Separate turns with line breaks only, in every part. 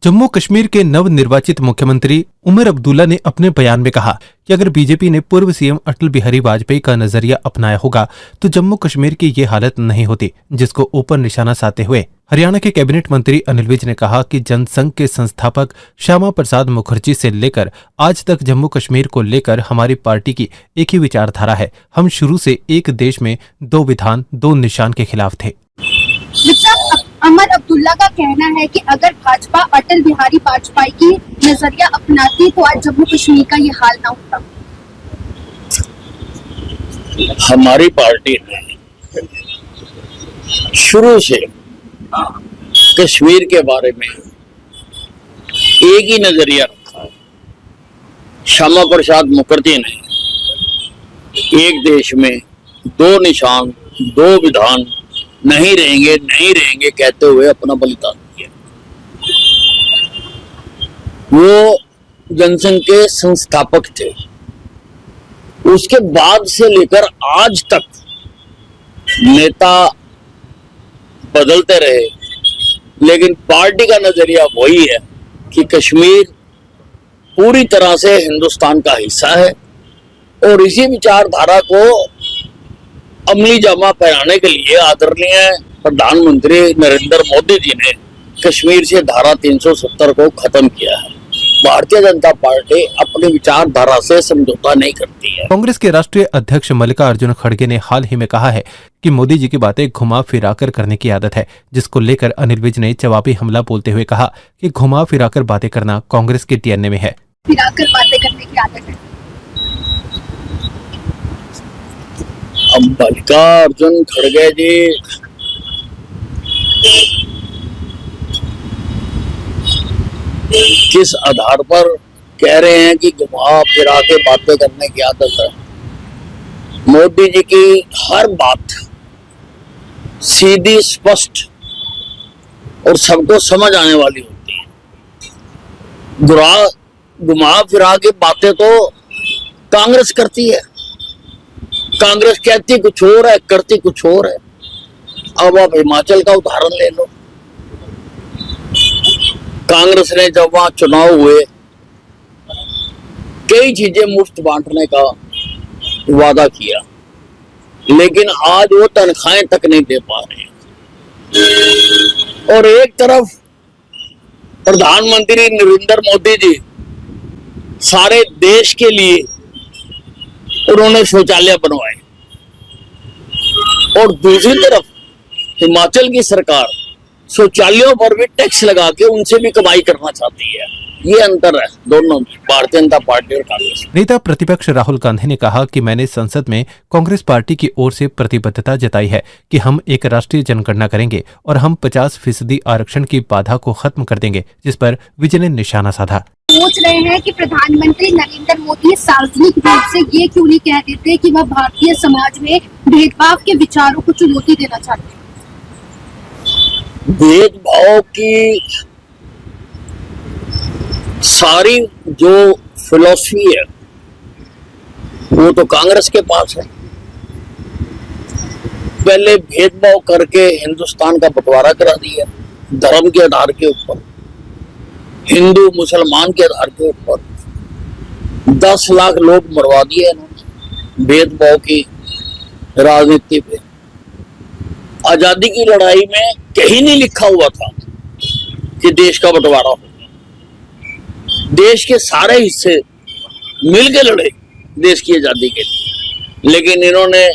जम्मू कश्मीर के नव निर्वाचित मुख्यमंत्री उमर अब्दुल्ला ने अपने बयान में कहा कि अगर बीजेपी ने पूर्व सीएम अटल बिहारी वाजपेयी का नजरिया अपनाया होगा तो जम्मू कश्मीर की ये हालत नहीं होती, जिसको ऊपर निशाना साधते हुए हरियाणा के कैबिनेट मंत्री अनिल विज ने कहा कि जनसंघ के संस्थापक श्यामा प्रसाद मुखर्जी से लेकर आज तक जम्मू कश्मीर को लेकर हमारी पार्टी की एक ही विचारधारा है। हम शुरू से एक देश में दो विधान दो निशान के खिलाफ थे।
उमर अब्दुल्ला का कहना है कि अगर भाजपा अटल बिहारी वाजपेयी की नजरिया अपनाती तो आज जम्मू कश्मीर का ये हाल ना होता।
हमारी पार्टी ने शुरू से कश्मीर के बारे में एक ही नजरिया रखा है। श्यामा प्रसाद मुखर्जी ने एक देश में दो निशान दो विधान नहीं रहेंगे कहते हुए अपना बलिदान दिया। वो जनसंघ के संस्थापक थे। उसके बाद से लेकर आज तक नेता बदलते रहे, लेकिन पार्टी का नजरिया वही है कि कश्मीर पूरी तरह से हिंदुस्तान का हिस्सा है और इसी विचारधारा को अमली जामा पहनाने के लिए आदरणीय प्रधानमंत्री नरेंद्र मोदी जी ने कश्मीर से धारा 370 को खत्म किया है। भारतीय जनता पार्टी अपनी विचारधारा से समझौता नहीं करती है।
कांग्रेस के राष्ट्रीय अध्यक्ष मल्लिकार्जुन खड़गे ने हाल ही में कहा है कि मोदी जी की बातें घुमा फिराकर करने की आदत है, जिसको लेकर अनिल विज ने जवाबी हमला बोलते हुए कहा कि घुमा फिराकर बातें करना कांग्रेस के डीएनए में है।
फिराकर बातें करने की आदत है।
अब मल्लिकार्जुन खड़गे जी किस आधार पर कह रहे हैं कि घुमा फिरा के बातें करने की आदत है? मोदी जी की हर बात सीधी स्पष्ट और सबको समझ आने वाली होती है। घुमा फिरा के बातें तो कांग्रेस करती है। कांग्रेस कहती कुछ और है, करती कुछ और है। अब आप हिमाचल का उदाहरण ले लो। कांग्रेस ने जब वहां चुनाव हुए कई चीजें मुफ्त बांटने का वादा किया, लेकिन आज वो तनख्वाहें तक नहीं दे पा रहे हैं। और एक तरफ प्रधानमंत्री नरेंद्र मोदी जी सारे देश के लिए उन्होंने शौचालय बनवाए और दूसरी तरफ हिमाचल की सरकार शौचालयों पर भी टैक्स लगा के उनसे भी कमाई करना चाहती है। ये अंतर है दोनों में, भारतीय जनता पार्टी और कांग्रेस।
नेता प्रतिपक्ष राहुल गांधी ने कहा कि मैंने संसद में कांग्रेस पार्टी की ओर से प्रतिबद्धता जताई है कि हम एक राष्ट्रीय जनगणना करेंगे और हम 50% आरक्षण की बाधा को खत्म कर देंगे, जिस पर विजय ने निशाना साधा।
सोच रहे हैं कि प्रधानमंत्री नरेंद्र मोदी सार्वजनिक रूप से ये क्यों नहीं कह देते कि वह भारतीय समाज में भेदभाव के विचारों को चुनौती देना चाहते हैं?
भेदभाव की सारी जो फिलॉसफी है वो तो कांग्रेस के पास है। पहले भेदभाव करके हिंदुस्तान का बंटवारा करा दिया धर्म के आधार के ऊपर, हिंदू मुसलमान के आधार के ऊपर। 10 लाख लोग मरवा दिए इन्होंने भेदभाव की राजनीति पे। आजादी की लड़ाई में कहीं नहीं लिखा हुआ था कि देश का बंटवारा होगा। देश के सारे हिस्से मिलकर लड़े देश की आजादी के लिए, लेकिन इन्होंने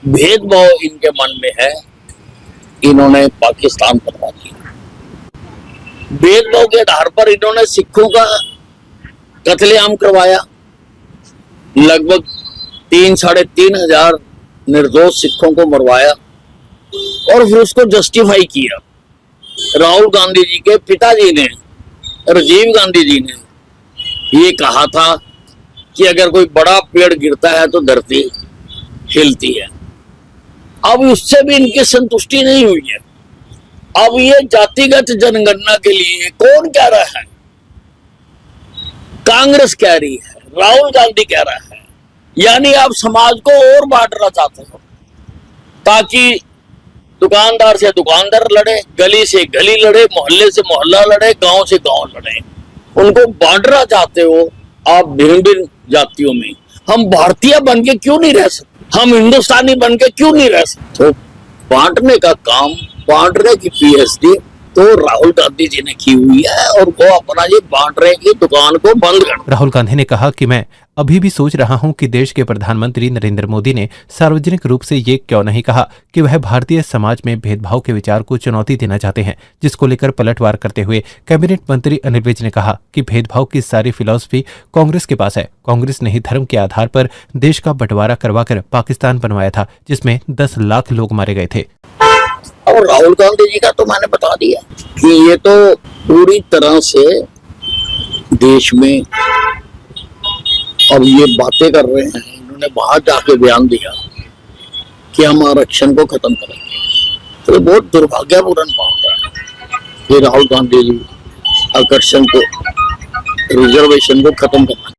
भेदभाव इनके मन में है, इन्होंने पाकिस्तान बनवा दिया। भेदभाव के आधार पर इन्होंने सिखों का कत्लेआम करवाया। लगभग 3-3.5 हजार निर्दोष सिखों को मरवाया और फिर उसको जस्टिफाई किया। राहुल गांधी जी के पिताजी ने, राजीव गांधी जी ने ये कहा था कि अगर कोई बड़ा पेड़ गिरता है तो धरती हिलती है। अब उससे भी इनकी संतुष्टि नहीं हुई है। अब ये जातिगत जनगणना के लिए कौन कह रहा है? कांग्रेस कह रही है, राहुल गांधी कह रहा है। यानी आप समाज को और बांटना चाहते हो ताकि दुकानदार से दुकानदार लड़े, गली से गली लड़े, मोहल्ले से मोहल्ला लड़े, गांव से गांव लड़े। उनको बांटना चाहते हो आप भिन्न भिन्न जातियों में। हम भारतीय बन के क्यों नहीं रह सकते? हम हिंदुस्तानी बन के क्यों नहीं रह सकते? तो बांटने का काम, बांटने की पीएचडी तो राहुल गांधी जी ने की हुई है और वो अपना ये बांटने की दुकान को बंद कर।
राहुल गांधी ने कहा कि मैं अभी भी सोच रहा हूं कि देश के प्रधानमंत्री नरेंद्र मोदी ने सार्वजनिक रूप से ये क्यों नहीं कहा कि वह भारतीय समाज में भेदभाव के विचार को चुनौती देना चाहते हैं, जिसको लेकर पलटवार करते हुए कैबिनेट मंत्री अनिल विज ने कहा कि भेदभाव की सारी फिलॉसफी कांग्रेस के पास है। कांग्रेस ने ही धर्म के आधार पर देश का बंटवारा करवाकर पाकिस्तान बनवाया था, जिसमें 10 लाख लोग मारे गए थे।
और राहुल गांधी जी का तो मैंने बता दिया कि ये तो पूरी तरह से देश में अब ये बातें कर रहे हैं। इन्होंने बाहर जाके बयान दिया कि हम आरक्षण को खत्म करेंगे, तो ये बहुत दुर्भाग्यपूर्ण बात है कि राहुल गांधी जी आरक्षण को, रिजर्वेशन को खत्म करना।